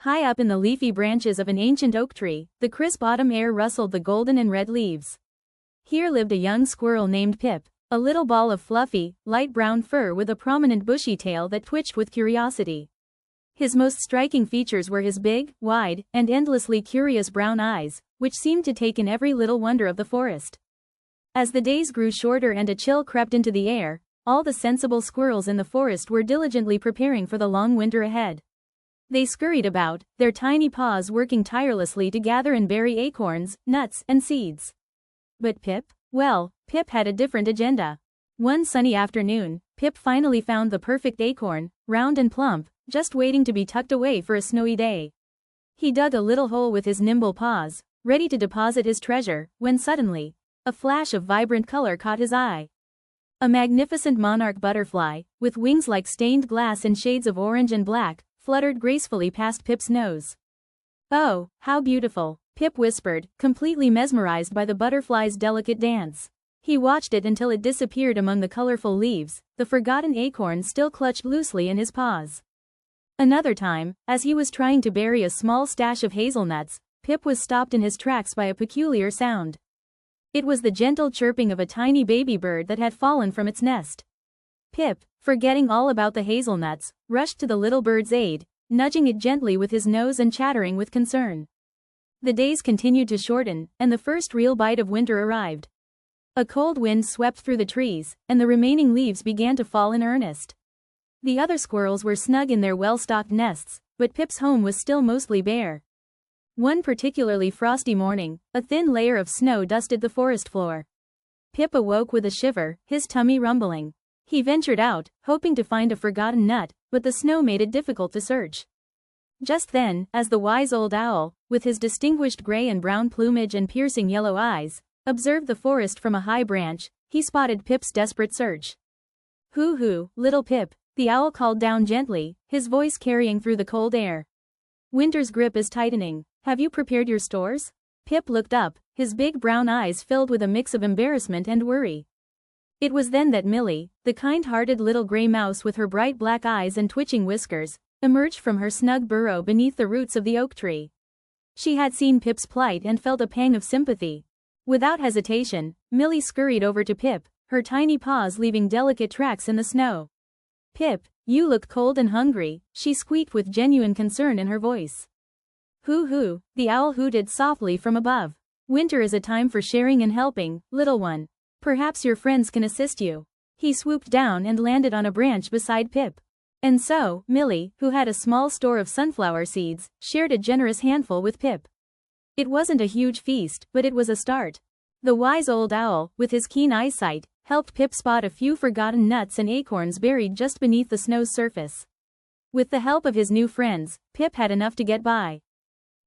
High up in the leafy branches of an ancient oak tree, the crisp autumn air rustled the golden and red leaves. Here lived a young squirrel named Pip, a little ball of fluffy, light brown fur with a prominent bushy tail that twitched with curiosity. His most striking features were his big, wide, and endlessly curious brown eyes, which seemed to take in every little wonder of the forest. As the days grew shorter and a chill crept into the air, all the sensible squirrels in the forest were diligently preparing for the long winter ahead. They scurried about, their tiny paws working tirelessly to gather and bury acorns, nuts, and seeds. But Pip? Well, Pip had a different agenda. One sunny afternoon, Pip finally found the perfect acorn, round and plump, just waiting to be tucked away for a snowy day. He dug a little hole with his nimble paws, ready to deposit his treasure, when suddenly, a flash of vibrant color caught his eye. A magnificent monarch butterfly, with wings like stained glass in shades of orange and black, fluttered gracefully past Pip's nose. "Oh, how beautiful," Pip whispered, completely mesmerized by the butterfly's delicate dance. He watched it until it disappeared among the colorful leaves, the forgotten acorn still clutched loosely in his paws. Another time, as he was trying to bury a small stash of hazelnuts, Pip was stopped in his tracks by a peculiar sound. It was the gentle chirping of a tiny baby bird that had fallen from its nest. Pip, forgetting all about the hazelnuts, rushed to the little bird's aid, nudging it gently with his nose and chattering with concern. The days continued to shorten, and the first real bite of winter arrived. A cold wind swept through the trees, and the remaining leaves began to fall in earnest. The other squirrels were snug in their well-stocked nests, but Pip's home was still mostly bare. One particularly frosty morning, a thin layer of snow dusted the forest floor. Pip awoke with a shiver, his tummy rumbling. He ventured out, hoping to find a forgotten nut, but the snow made it difficult to search. Just then, as the wise old owl, with his distinguished gray and brown plumage and piercing yellow eyes, observed the forest from a high branch, he spotted Pip's desperate search. "Hoo-hoo, little Pip," the owl called down gently, his voice carrying through the cold air. "Winter's grip is tightening. Have you prepared your stores?" Pip looked up, his big brown eyes filled with a mix of embarrassment and worry. It was then that Millie, the kind-hearted little gray mouse with her bright black eyes and twitching whiskers, emerged from her snug burrow beneath the roots of the oak tree. She had seen Pip's plight and felt a pang of sympathy. Without hesitation, Millie scurried over to Pip, her tiny paws leaving delicate tracks in the snow. "Pip, you look cold and hungry," she squeaked with genuine concern in her voice. "Hoo-hoo," the owl hooted softly from above. "Winter is a time for sharing and helping, little one. Perhaps your friends can assist you." He swooped down and landed on a branch beside Pip. And so, Millie, who had a small store of sunflower seeds, shared a generous handful with Pip. It wasn't a huge feast, but it was a start. The wise old owl, with his keen eyesight, helped Pip spot a few forgotten nuts and acorns buried just beneath the snow's surface. With the help of his new friends, Pip had enough to get by.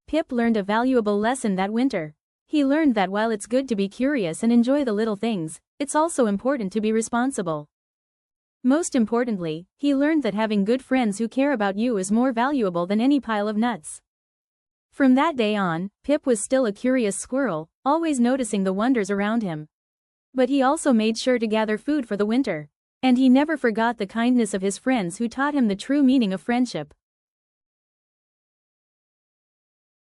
Pip learned a valuable lesson that winter. He learned that while it's good to be curious and enjoy the little things, it's also important to be responsible. Most importantly, he learned that having good friends who care about you is more valuable than any pile of nuts. From that day on, Pip was still a curious squirrel, always noticing the wonders around him. But he also made sure to gather food for the winter. And he never forgot the kindness of his friends who taught him the true meaning of friendship.